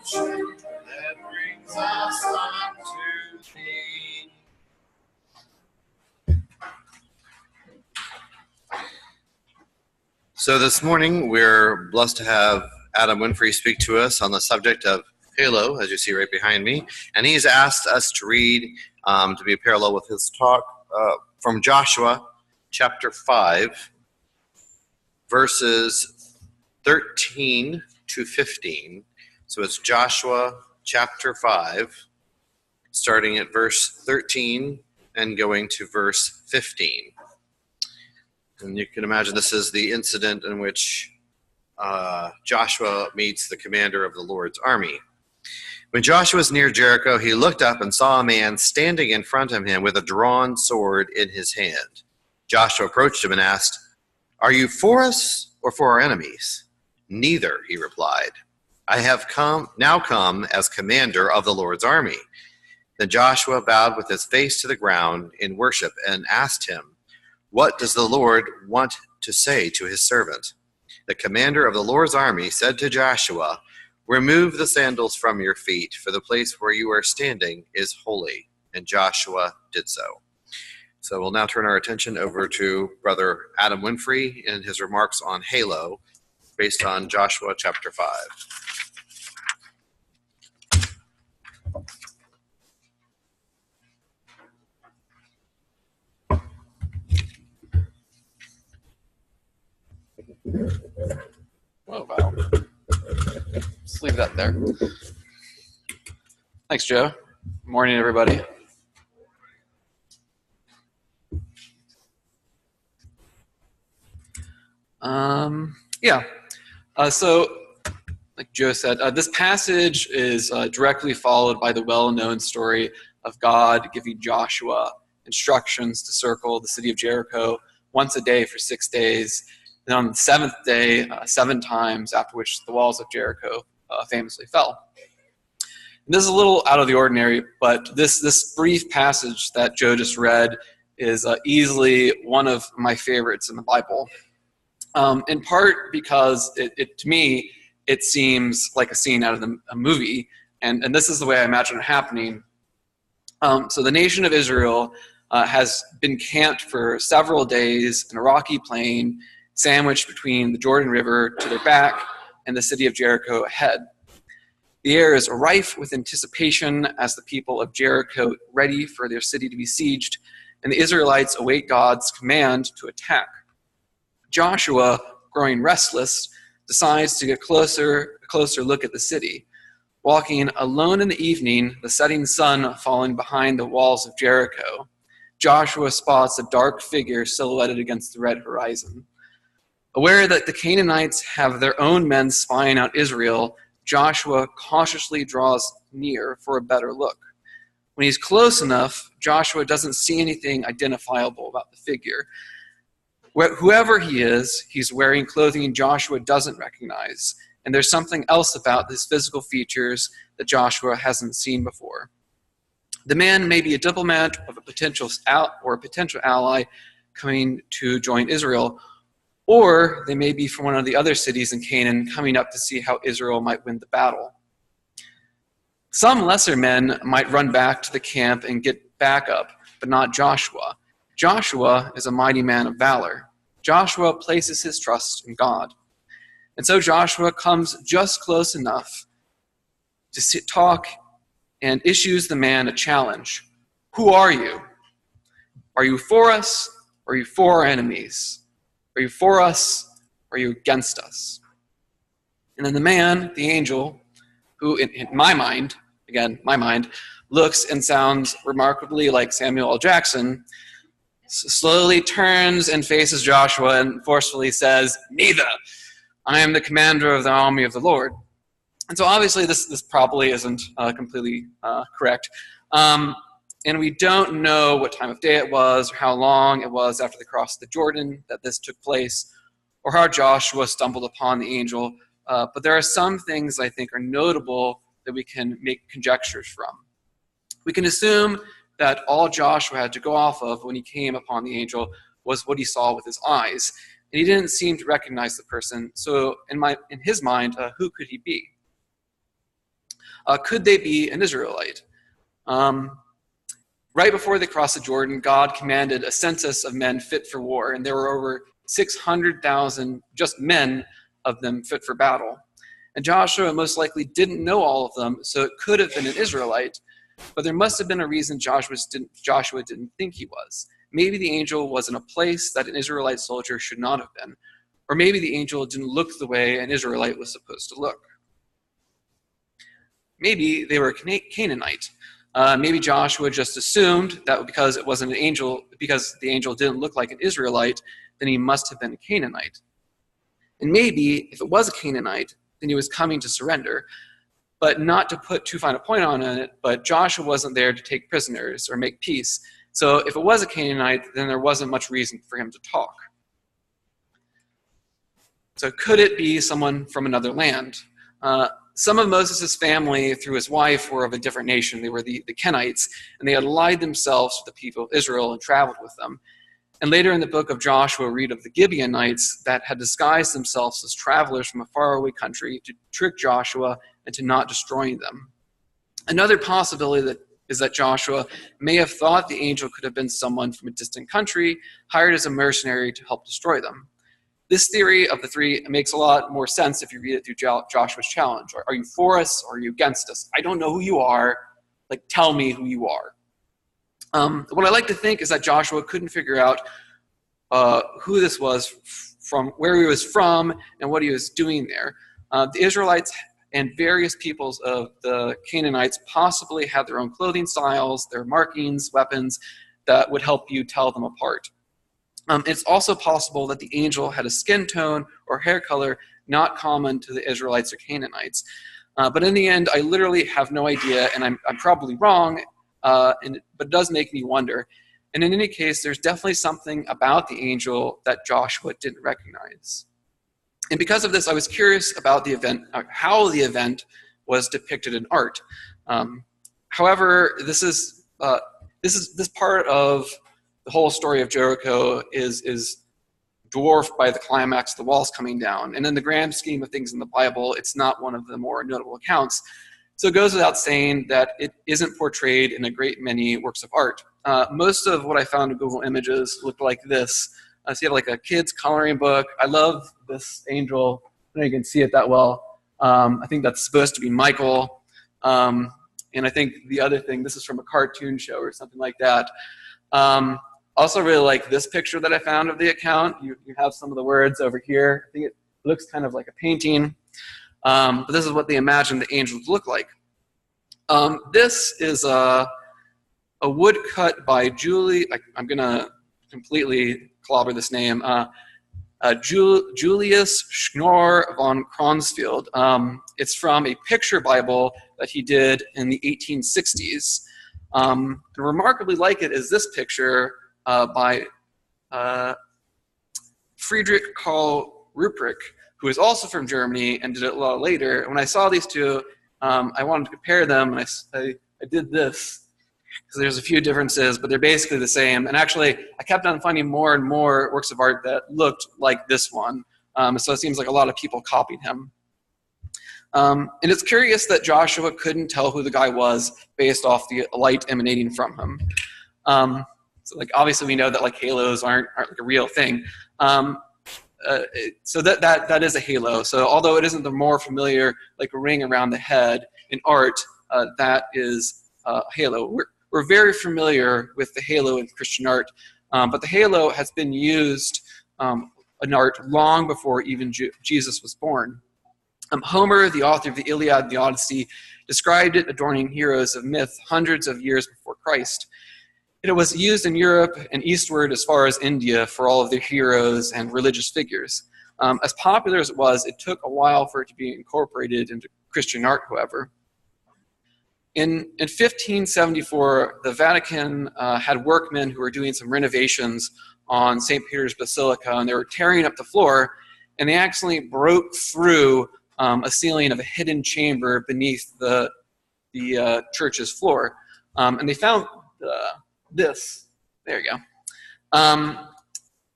that brings us unto thee. So this morning we're blessed to have Adam Winfrey speak to us on the subject of halo, as you see right behind me, and he's asked us to read, to be a parallel with his talk, from Joshua chapter 5, verses 13 to 15. So it's Joshua chapter 5, starting at verse 13 and going to verse 15. And you can imagine this is the incident in which Joshua meets the commander of the Lord's army. When Joshua was near Jericho, he looked up and saw a man standing in front of him with a drawn sword in his hand. Joshua approached him and asked, "Are you for us or for our enemies?" "Neither," he replied. "I have now come as commander of the Lord's army." Then Joshua bowed with his face to the ground in worship and asked him, "What does the Lord want to say to his servant?" The commander of the Lord's army said to Joshua, "Remove the sandals from your feet, for the place where you are standing is holy." And Joshua did so. So we'll now turn our attention over to Brother Adam Winfrey in his remarks on halo, based on Joshua chapter 5. Oh, wow. Just leave that there. Thanks, Joe. Good morning, everybody. So, like Joe said, this passage is directly followed by the well-known story of God giving Joshua instructions to circle the city of Jericho once a day for 6 days. And on the seventh day, 7 times, after which the walls of Jericho famously fell. And this is a little out of the ordinary, but this brief passage that Joe just read is easily one of my favorites in the Bible. In part because to me, it seems like a scene out of a movie, and this is the way I imagine it happening. So the nation of Israel has been camped for several days in a rocky plain, sandwiched between the Jordan River to their back and the city of Jericho ahead. The air is rife with anticipation as the people of Jericho ready for their city to be sieged, and the Israelites await God's command to attack. Joshua, growing restless, decides to get a closer look at the city. Walking alone in the evening, the setting sun falling behind the walls of Jericho, Joshua spots a dark figure silhouetted against the red horizon. Aware that the Canaanites have their own men spying out Israel, Joshua cautiously draws near for a better look. When he's close enough, Joshua doesn't see anything identifiable about the figure. Whoever he is, he's wearing clothing Joshua doesn't recognize, and there's something else about his physical features that Joshua hasn't seen before. The man may be a diplomat of a potential ally coming to join Israel, or they may be from one of the other cities in Canaan coming up to see how Israel might win the battle. Some lesser men might run back to the camp and get backup, but not Joshua. Joshua is a mighty man of valor. Joshua places his trust in God. And so Joshua comes just close enough to talk and issues the man a challenge. Who are you? Are you for us, or are you for our enemies? Are you for us, or are you against us? And then the man, the angel, who in my mind, looks and sounds remarkably like Samuel L. Jackson, slowly turns and faces Joshua and forcefully says, "Neither. I am the commander of the army of the Lord." And so obviously this probably isn't completely correct. And we don't know what time of day it was or how long it was after they crossed the Jordan that this took place, or how Joshua stumbled upon the angel. But there are some things I think are notable that we can make conjectures from. We can assume that all Joshua had to go off of when he came upon the angel was what he saw with his eyes. And he didn't seem to recognize the person. So in his mind, who could he be? Could they be an Israelite? Right before they crossed the Jordan, God commanded a census of men fit for war, and there were over 600,000 just men of them fit for battle. And Joshua most likely didn't know all of them, so it could have been an Israelite, but there must have been a reason Joshua didn't think he was. Maybe the angel was in a place that an Israelite soldier should not have been, or maybe the angel didn't look the way an Israelite was supposed to look. Maybe they were a Canaanite. Maybe Joshua just assumed that because it wasn't an angel, because the angel didn't look like an Israelite, then he must have been a Canaanite. And maybe if it was a Canaanite, then he was coming to surrender, but not to put too fine a point on it, but Joshua wasn't there to take prisoners or make peace. So if it was a Canaanite, then there wasn't much reason for him to talk. So could it be someone from another land? Some of Moses' family, through his wife, were of a different nation. They were the Kenites, and they had allied themselves with the people of Israel and traveled with them. And later in the book of Joshua, read of the Gibeonites that had disguised themselves as travelers from a faraway country to trick Joshua and to not destroy them. Another possibility is that Joshua may have thought the angel could have been someone from a distant country, hired as a mercenary to help destroy them. This theory of the three makes a lot more sense if you read it through Joshua's challenge. Are you for us or are you against us? I don't know who you are. Like, tell me who you are. What I like to think is that Joshua couldn't figure out who this was from, where he was from, and what he was doing there. The Israelites and various peoples of the Canaanites possibly had their own clothing styles, their markings, weapons that would help you tell them apart. It's also possible that the angel had a skin tone or hair color not common to the Israelites or Canaanites. But in the end, I literally have no idea, and I'm probably wrong, but it does make me wonder. And in any case, there's definitely something about the angel that Joshua didn't recognize. And because of this, I was curious about the event, how the event was depicted in art. However, this part of the whole story of Jericho is dwarfed by the climax, the walls coming down. And in the grand scheme of things in the Bible, it's not one of the more notable accounts. So it goes without saying that it isn't portrayed in a great many works of art. Most of what I found in Google Images looked like this. So you have like a kid's coloring book. I love this angel. I don't know if you can see it that well. I think that's supposed to be Michael. And I think the other thing, this is from a cartoon show or something like that. Also really like this picture that I found of the account. You have some of the words over here. I think it looks kind of like a painting. But this is what they imagine the angels look like. This is a woodcut by I'm going to completely clobber this name, Julius Schnorr von Kronsfield. It's from a picture Bible that he did in the 1860s. And remarkably like it is this picture by Friedrich Karl Ruprecht, who is also from Germany and did it a lot later. And when I saw these two, I wanted to compare them, and I did this, because there's a few differences, but they're basically the same. And actually, I kept on finding more and more works of art that looked like this one. So it seems like a lot of people copied him. And it's curious that Joshua couldn't tell who the guy was based off the light emanating from him. So like obviously we know that like halos aren't like a real thing. So that is a halo. So although it isn't the more familiar like ring around the head in art, that is a halo. We're very familiar with the halo in Christian art, but the halo has been used in art long before even Jesus was born. Homer, the author of the Iliad and the Odyssey, described it adorning heroes of myth hundreds of years before Christ. It was used in Europe and eastward as far as India for all of their heroes and religious figures. As popular as it was, it took a while for it to be incorporated into Christian art, however. In 1574, the Vatican had workmen who were doing some renovations on St. Peter's Basilica, and they were tearing up the floor, and they accidentally broke through a ceiling of a hidden chamber beneath the church's floor. And they found this. There you go.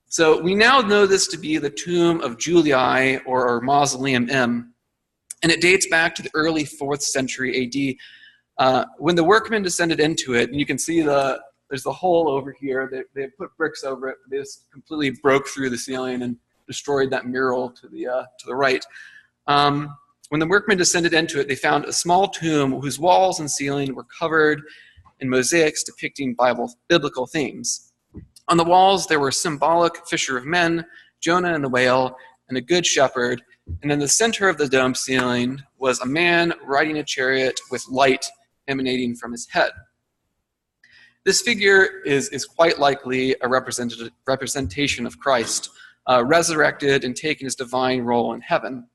So we now know this to be the tomb of Julii, or Mausoleum M. And it dates back to the early 4th century AD, when the workmen descended into it. And you can see there's the hole over here. They put bricks over it. They just completely broke through the ceiling and destroyed that mural to the right. When the workmen descended into it, they found a small tomb whose walls and ceiling were covered in mosaics depicting biblical themes. On the walls, there were symbolic fisher of men, Jonah and the whale, and a good shepherd. And in the center of the dome ceiling was a man riding a chariot with light emanating from his head. This figure is quite likely a representation of Christ, resurrected and taking his divine role in heaven.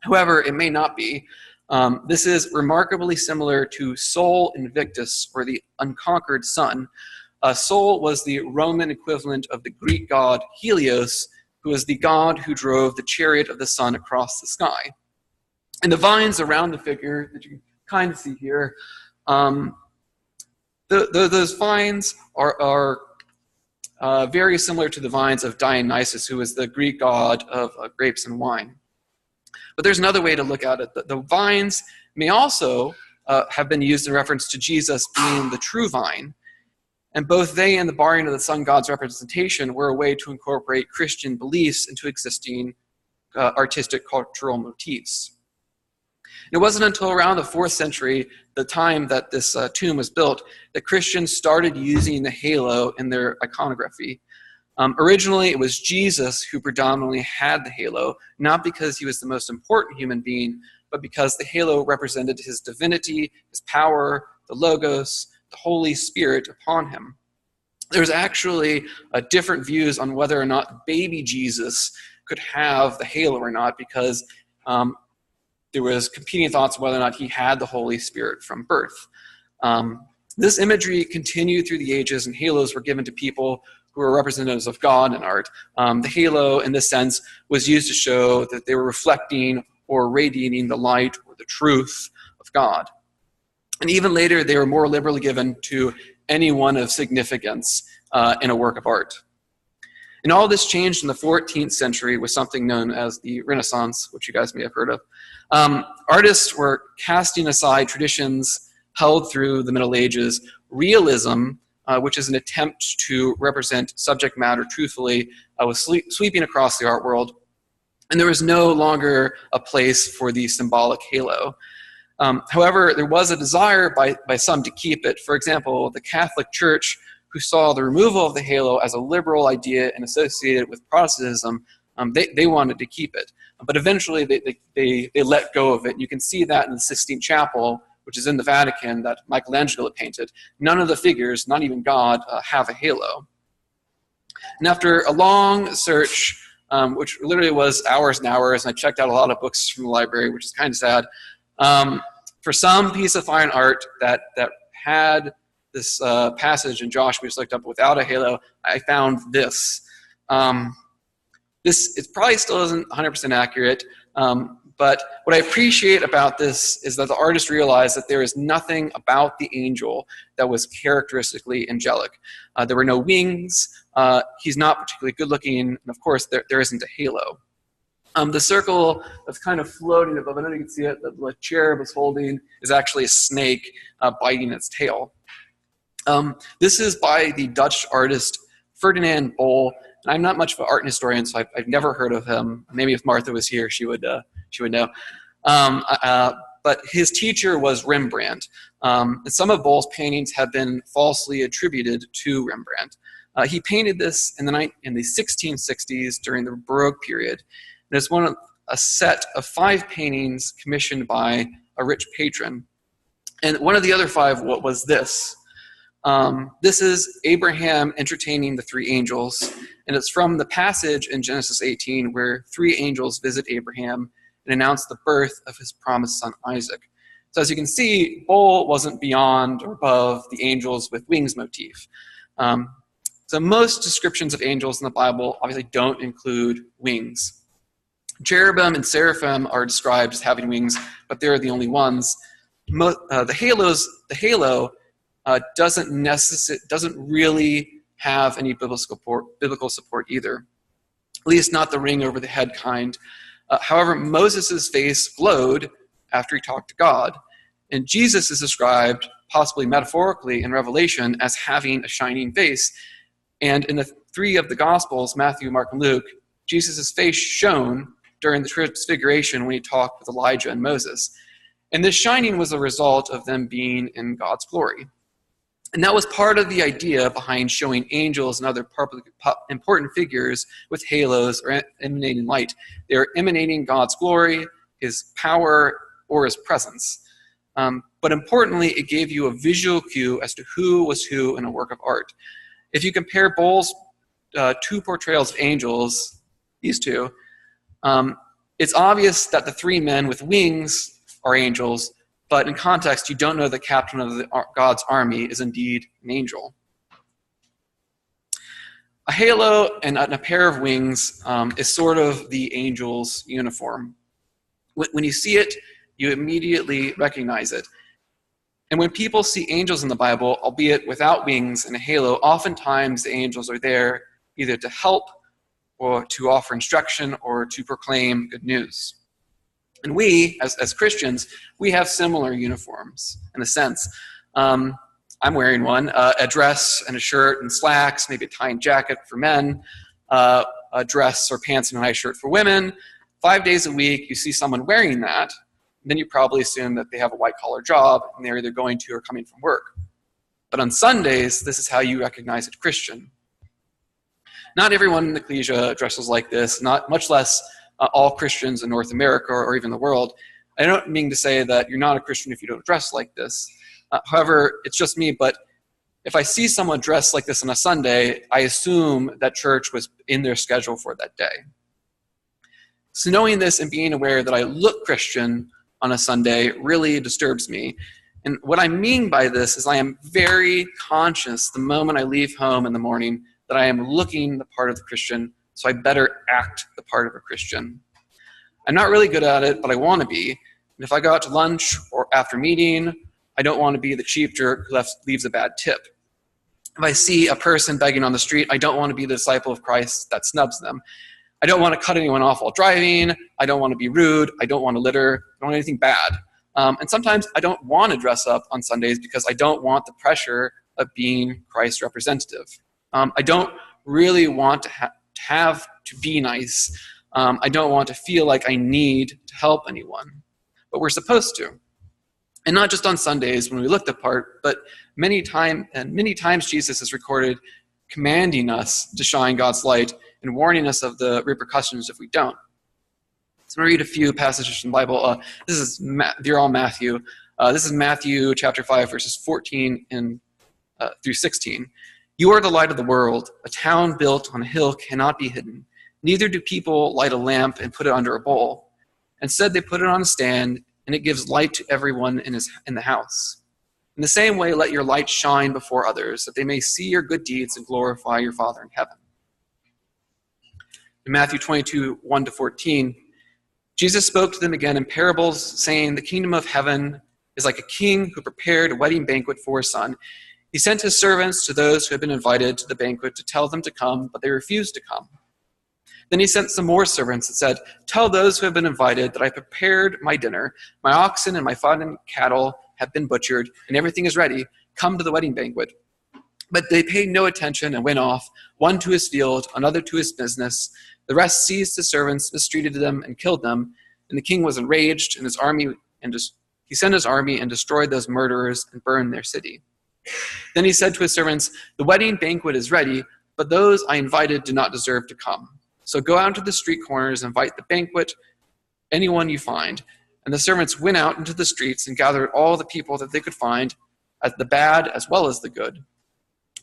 However, it may not be. This is remarkably similar to Sol Invictus, or the unconquered sun. Sol was the Roman equivalent of the Greek god Helios, who was the god who drove the chariot of the sun across the sky. And the vines around the figure that you can kind of see here, those vines are very similar to the vines of Dionysus, who was the Greek god of grapes and wine. But there's another way to look at it. The vines may also have been used in reference to Jesus being the true vine. And both they and the barring of the sun god's representation were a way to incorporate Christian beliefs into existing artistic cultural motifs. And it wasn't until around the 4th century, the time that this tomb was built, that Christians started using the halo in their iconography. Originally, it was Jesus who predominantly had the halo, not because he was the most important human being, but because the halo represented his divinity, his power, the Logos, the Holy Spirit upon him. There's actually different views on whether or not baby Jesus could have the halo or not, because there was competing thoughts whether or not he had the Holy Spirit from birth. This imagery continued through the ages, and halos were given to people who were representatives of God in art. The halo, in this sense, was used to show that they were reflecting or radiating the light or the truth of God. And even later, they were more liberally given to anyone of significance in a work of art. And all this changed in the 14th century with something known as the Renaissance, which you guys may have heard of. Artists were casting aside traditions held through the Middle Ages. Realism, which is an attempt to represent subject matter truthfully, was sweeping across the art world. And there was no longer a place for the symbolic halo. However, there was a desire by some to keep it. For example, the Catholic Church, who saw the removal of the halo as a liberal idea and associated with Protestantism, they wanted to keep it. But eventually they let go of it. You can see that in the Sistine Chapel, which is in the Vatican, that Michelangelo painted. None of the figures, not even God, have a halo. And after a long search, which literally was hours and hours, and I checked out a lot of books from the library, which is kind of sad, for some piece of fine art that had this passage in Joshua we just looked up without a halo, I found this. It probably still isn't 100% accurate, but what I appreciate about this is that the artist realized that there is nothing about the angel that was characteristically angelic. There were no wings, he's not particularly good looking, and of course there isn't a halo. The circle that's kind of floating above, I don't know if you can see it, that the cherub is holding, is actually a snake biting its tail. This is by the Dutch artist Ferdinand Bol. And I'm not much of an art historian, so I've never heard of him. Maybe if Martha was here, she would know. But his teacher was Rembrandt. And some of Bol's paintings have been falsely attributed to Rembrandt. He painted this in the 1660s during the Baroque period. And it's a set of 5 paintings commissioned by a rich patron. And one of the other 5 was this. This is Abraham entertaining the 3 angels, and it's from the passage in Genesis 18 where 3 angels visit Abraham and announce the birth of his promised son Isaac. So as you can see, Bol wasn't beyond or above the angels with wings motif. So most descriptions of angels in the Bible obviously don't include wings. Cherubim and seraphim are described as having wings, but they're the only ones. The halo doesn't really have any biblical support either. At least not the ring over the head kind. However, Moses' face glowed after he talked to God. And Jesus is described, possibly metaphorically in Revelation, as having a shining face. And in the three of the Gospels, Matthew, Mark, and Luke, Jesus' face shone during the transfiguration when he talked with Elijah and Moses. And this shining was a result of them being in God's glory. And that was part of the idea behind showing angels and other important figures with halos or emanating light. They were emanating God's glory, his power, or his presence. But importantly, it gave you a visual cue as to who was who in a work of art. If you compare Bohl's two portrayals of angels, these two, it's obvious that the three men with wings are angels, but in context, you don't know the captain of God's army is indeed an angel. A halo and a pair of wings is sort of the angel's uniform. When you see it, you immediately recognize it. And when people see angels in the Bible, albeit without wings and a halo, oftentimes the angels are there either to help or to offer instruction or to proclaim good news. And we, as Christians, we have similar uniforms in a sense. I'm wearing one, a dress and a shirt and slacks, maybe a tie and jacket for men, a dress or pants and a nice shirt for women. 5 days a week, you see someone wearing that, then you probably assume that they have a white-collar job and they're either going to or coming from work. But on Sundays, this is how you recognize a Christian. Not everyone in the ecclesia dresses like this, not much less all Christians in North America or even the world. I don't mean to say that you're not a Christian if you don't dress like this. However, it's just me, but if I see someone dressed like this on a Sunday, I assume that church was in their schedule for that day. So knowing this and being aware that I look Christian on a Sunday really disturbs me. And what I mean by this is I am very conscious the moment I leave home in the morning that I am looking the part of the Christian, so I better act the part of a Christian. I'm not really good at it, but I want to be. And if I go out to lunch or after meeting, I don't want to be the cheap jerk who leaves a bad tip. If I see a person begging on the street, I don't want to be the disciple of Christ that snubs them. I don't want to cut anyone off while driving. I don't want to be rude. I don't want to litter. I don't want anything bad. And sometimes I don't want to dress up on Sundays because I don't want the pressure of being Christ's representative. I don't really want to have to be nice. I don't want to feel like I need to help anyone. But we're supposed to. And not just on Sundays when we look the part, but many times Jesus is recorded commanding us to shine God's light and warning us of the repercussions if we don't. So I'm going to read a few passages from the Bible. They're all Matthew. This is Matthew chapter 5, verses 14 through 16. You are the light of the world. A town built on a hill cannot be hidden. Neither do people light a lamp and put it under a bowl. Instead, they put it on a stand, and it gives light to everyone in the house. In the same way, let your light shine before others, that they may see your good deeds and glorify your Father in heaven. In Matthew 22, 1-14, Jesus spoke to them again in parables, saying, the kingdom of heaven is like a king who prepared a wedding banquet for his son. He sent his servants to those who had been invited to the banquet to tell them to come, but they refused to come. Then he sent some more servants and said, tell those who have been invited that I prepared my dinner. My oxen and my fattened cattle have been butchered, and everything is ready. Come to the wedding banquet. But they paid no attention and went off, one to his field, another to his business. The rest seized his servants, mistreated them, and killed them. And the king was enraged, and he sent his army and destroyed those murderers and burned their city. Then he said to his servants, the wedding banquet is ready, but those I invited do not deserve to come. So go out to the street corners and invite the banquet, anyone you find. And the servants went out into the streets and gathered all the people that they could find, the bad as well as the good.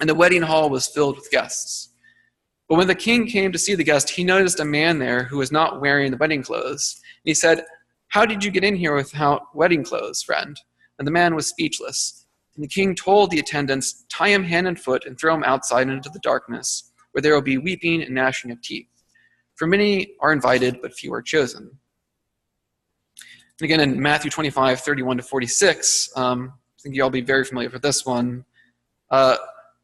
And the wedding hall was filled with guests. But when the king came to see the guest, he noticed a man there who was not wearing the wedding clothes. And he said, how did you get in here without wedding clothes, friend? And the man was speechless. And the king told the attendants, tie him hand and foot and throw him outside into the darkness, where there will be weeping and gnashing of teeth. For many are invited, but few are chosen. And again, in Matthew 25, 31-46, I think you all be very familiar with this one.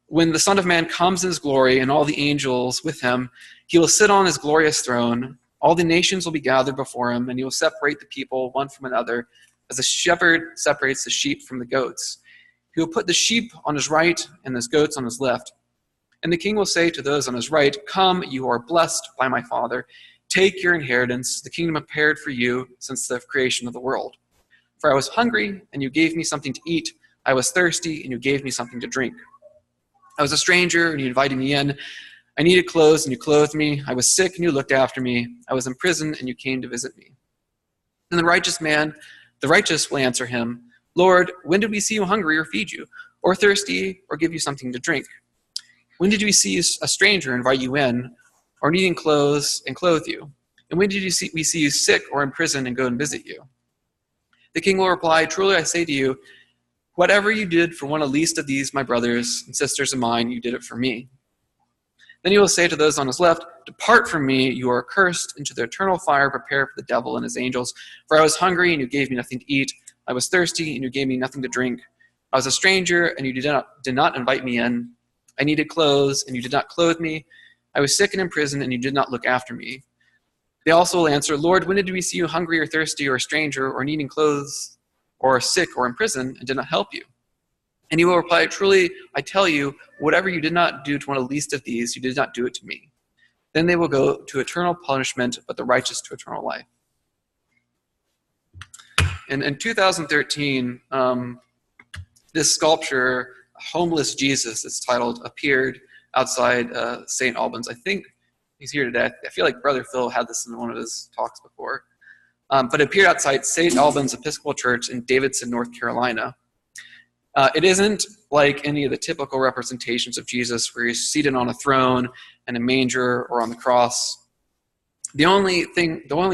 When the Son of Man comes in his glory and all the angels with him, he will sit on his glorious throne. All the nations will be gathered before him, and he will separate the people one from another, as a shepherd separates the sheep from the goats. He will put the sheep on his right and the goats on his left. And the king will say to those on his right, "Come, you are blessed by my Father. Take your inheritance, the kingdom prepared for you since the creation of the world. For I was hungry, and you gave me something to eat. I was thirsty, and you gave me something to drink. I was a stranger, and you invited me in. I needed clothes, and you clothed me. I was sick, and you looked after me. I was in prison, and you came to visit me." And the righteous will answer him, "Lord, when did we see you hungry or feed you, or thirsty or give you something to drink? When did we see a stranger and invite you in, or needing clothes and clothe you? And when did we see you sick or in prison and go and visit you?" The king will reply, "Truly I say to you, whatever you did for one of the least of these, my brothers and sisters of mine, you did it for me." Then he will say to those on his left, "Depart from me, you are accursed, into the eternal fire prepared for the devil and his angels. For I was hungry, and you gave me nothing to eat. I was thirsty, and you gave me nothing to drink. I was a stranger, and you did not invite me in. I needed clothes, and you did not clothe me. I was sick and in prison, and you did not look after me." They also will answer, "Lord, when did we see you hungry or thirsty or a stranger or needing clothes or sick or in prison and did not help you?" And he will reply, "Truly, I tell you, whatever you did not do to one of the least of these, you did not do it to me." Then they will go to eternal punishment, but the righteous to eternal life. And in 2013, this sculpture, Homeless Jesus, it's titled, appeared outside St. Albans. I think he's here today. I feel like Brother Phil had this in one of his talks before. But it appeared outside St. Albans Episcopal Church in Davidson, North Carolina. It isn't like any of the typical representations of Jesus where he's seated on a throne in a manger or on the cross. The only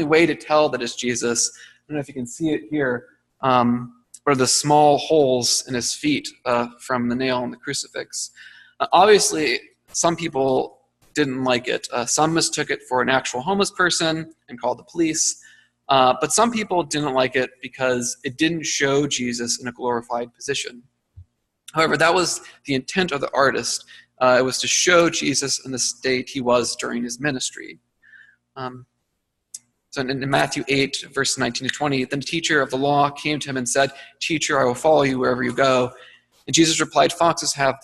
way to tell that it's Jesus, I don't know if you can see it here, are the small holes in his feet from the nail on the crucifix. Obviously, some people didn't like it. Some mistook it for an actual homeless person and called the police. But some people didn't like it because it didn't show Jesus in a glorified position. However, that was the intent of the artist. It was to show Jesus in the state he was during his ministry. So in Matthew 8, verse 19 to 20, then the teacher of the law came to him and said, "Teacher, I will follow you wherever you go." And Jesus replied, "Foxes have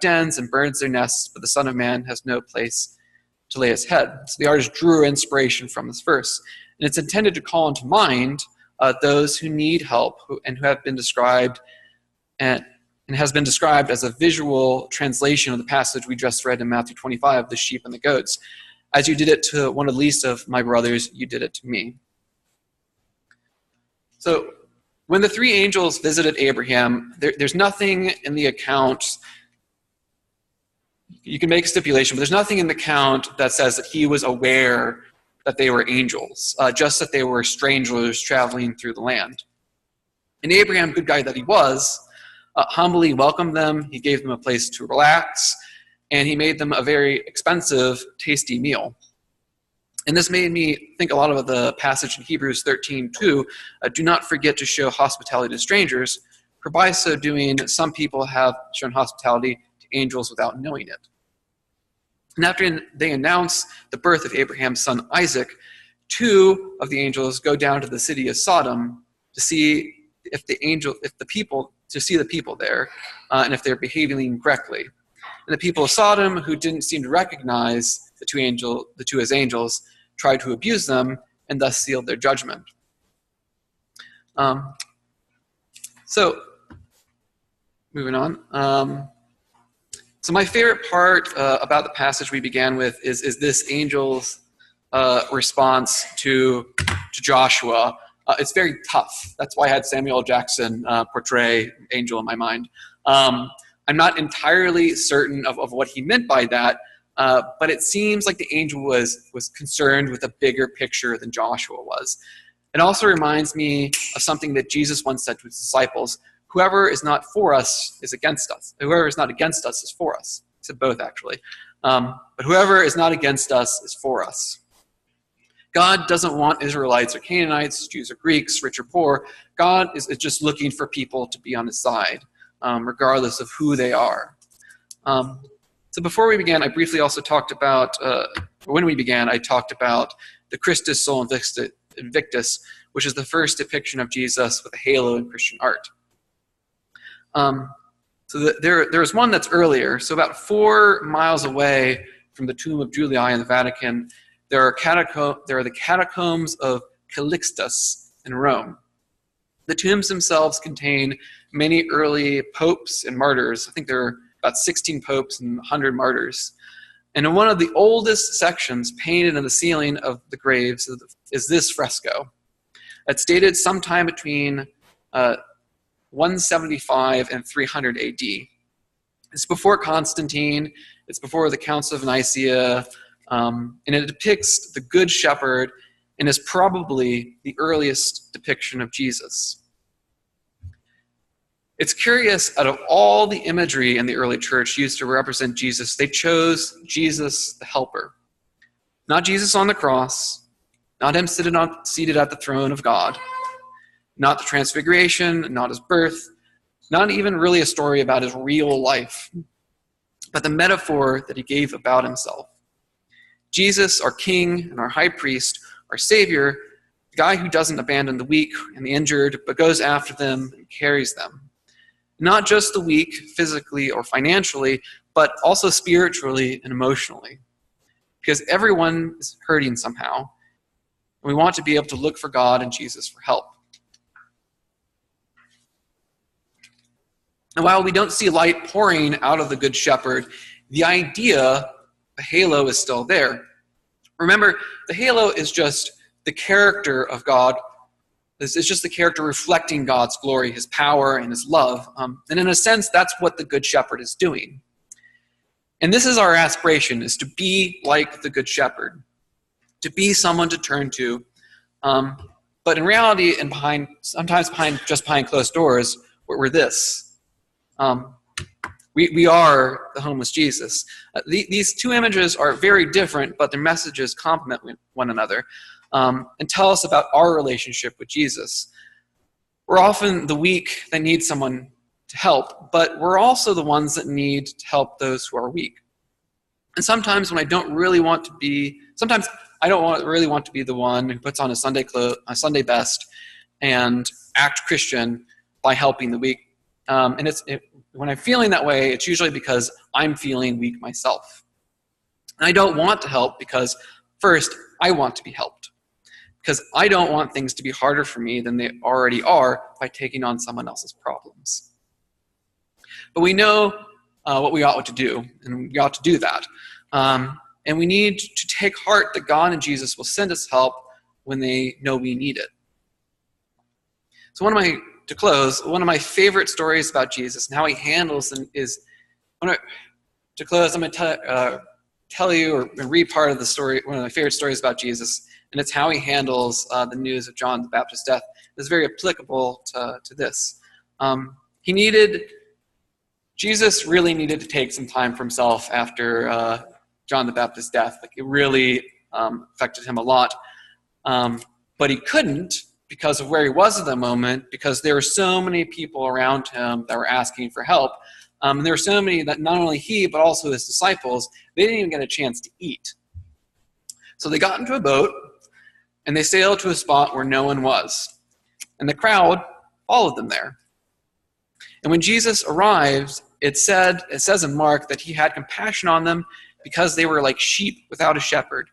dens and birds their nests, but the Son of Man has no place to lay his head." So the artist drew inspiration from this verse. And it's intended to call into mind those who need help and who have been described and has been described as a visual translation of the passage we just read in Matthew 25, the sheep and the goats. "As you did it to one of the least of my brothers, you did it to me." So when the three angels visited Abraham, there's nothing in the account. You can make a stipulation, but there's nothing in the account that says that he was aware that they were angels, just that they were strangers traveling through the land. And Abraham, good guy that he was, humbly welcomed them. He gave them a place to relax, and he made them a very expensive, tasty meal. And this made me think a lot of the passage in Hebrews 13:2, "Do not forget to show hospitality to strangers, for by so doing, some people have shown hospitality to angels without knowing it." And after they announce the birth of Abraham's son Isaac, two of the angels go down to the city of Sodom to see the people there, and if they're behaving correctly. And the people of Sodom, who didn't seem to recognize the two as angels, tried to abuse them and thus sealed their judgment. So, moving on. So my favorite part about the passage we began with is this angel's response to Joshua. It's very tough. That's why I had Samuel L. Jackson portray angel in my mind. I'm not entirely certain of what he meant by that, but it seems like the angel was concerned with a bigger picture than Joshua was. It also reminds me of something that Jesus once said to his disciples: "Whoever is not for us is against us. Whoever is not against us is for us." He said both, actually. But whoever is not against us is for us. God doesn't want Israelites or Canaanites, Jews or Greeks, rich or poor. God is just looking for people to be on his side, regardless of who they are. So before we began, I briefly also talked about, when we began, I talked about the Christus Sol Invictus, which is the first depiction of Jesus with a halo in Christian art. There's one that's earlier. So about 4 miles away from the tomb of Julii in the Vatican, there are the catacombs of Calixtus in Rome. The tombs themselves contain many early popes and martyrs. I think there are about 16 popes and 100 martyrs. And in one of the oldest sections painted in the ceiling of the graves is this fresco. It's dated sometime between 175 and 300 AD. It's before Constantine, it's before the Council of Nicaea, and it depicts the Good Shepherd and is probably the earliest depiction of Jesus. It's curious, out of all the imagery in the early church used to represent Jesus, they chose Jesus the Helper. Not Jesus on the cross, not him seated at the throne of God, not the transfiguration, not his birth, not even really a story about his real life, but the metaphor that he gave about himself. Jesus, our King and our High Priest, our Savior, the guy who doesn't abandon the weak and the injured, but goes after them and carries them. Not just the weak physically or financially, but also spiritually and emotionally. Because everyone is hurting somehow. And we want to be able to look for God and Jesus for help. And while we don't see light pouring out of the Good Shepherd, the idea, the halo, is still there. Remember, the halo is just the character of God. It's just the character reflecting God's glory, his power, and his love. And in a sense, that's what the Good Shepherd is doing. And this is our aspiration, is to be like the Good Shepherd, to be someone to turn to. But in reality, and sometimes behind closed doors, we're this. We are the homeless Jesus. These two images are very different, but their messages complement one another and tell us about our relationship with Jesus. We're often the weak that need someone to help, but we're also the ones that need to help those who are weak. And sometimes when I don't really want to be, really want to be the one who puts on a Sunday best and act Christian by helping the weak. When I'm feeling that way, it's usually because I'm feeling weak myself. And I don't want to help because, first, I want to be helped. Because I don't want things to be harder for me than they already are by taking on someone else's problems. But we know what we ought to do, and we ought to do that. And we need to take heart that God and Jesus will send us help when they know we need it. So to close, one of my favorite stories about Jesus and how he handles them is, I'm going to tell you or read part of the story, one of my favorite stories about Jesus, and it's how he handles the news of John the Baptist's death. It's very applicable to this. Jesus really needed to take some time for himself after John the Baptist's death. It really affected him a lot. But he couldn't, because of where he was at the moment, because there were so many people around him that were asking for help. And there were so many that not only he, but also his disciples, they didn't even get a chance to eat. So they got into a boat, and they sailed to a spot where no one was. And the crowd followed them there. And when Jesus arrived, it says in Mark that he had compassion on them because they were like sheep without a shepherd.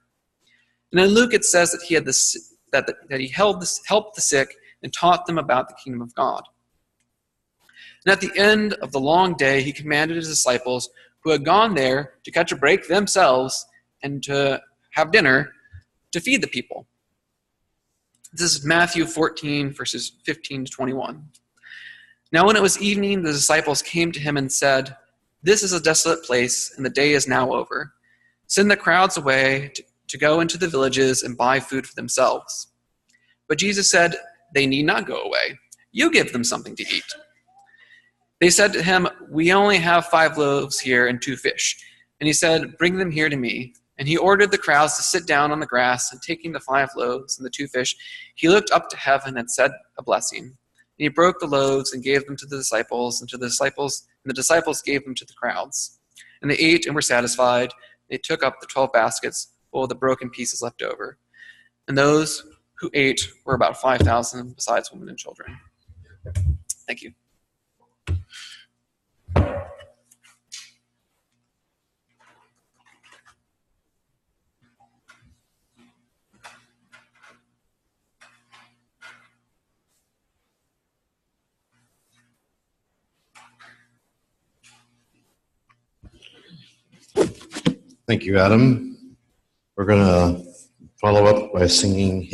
And in Luke, it says that he helped the sick and taught them about the kingdom of God. And at the end of the long day, he commanded his disciples, who had gone there to catch a break themselves and to have dinner, to feed the people. This is Matthew 14, verses 15 to 21. Now when it was evening, the disciples came to him and said, "This is a desolate place, and the day is now over. Send the crowds away to go into the villages and buy food for themselves." But Jesus said, "They need not go away. You give them something to eat." They said to him, "We only have 5 loaves here and 2 fish." And he said, "Bring them here to me." And he ordered the crowds to sit down on the grass, and taking the 5 loaves and the 2 fish, he looked up to heaven and said a blessing. And he broke the loaves and gave them to the disciples, and the disciples gave them to the crowds. And they ate and were satisfied. They took up the 12 baskets full of the broken pieces left over. And those who ate were about 5,000, besides women and children. Thank you. Thank you, Adam. We're going to follow up by singing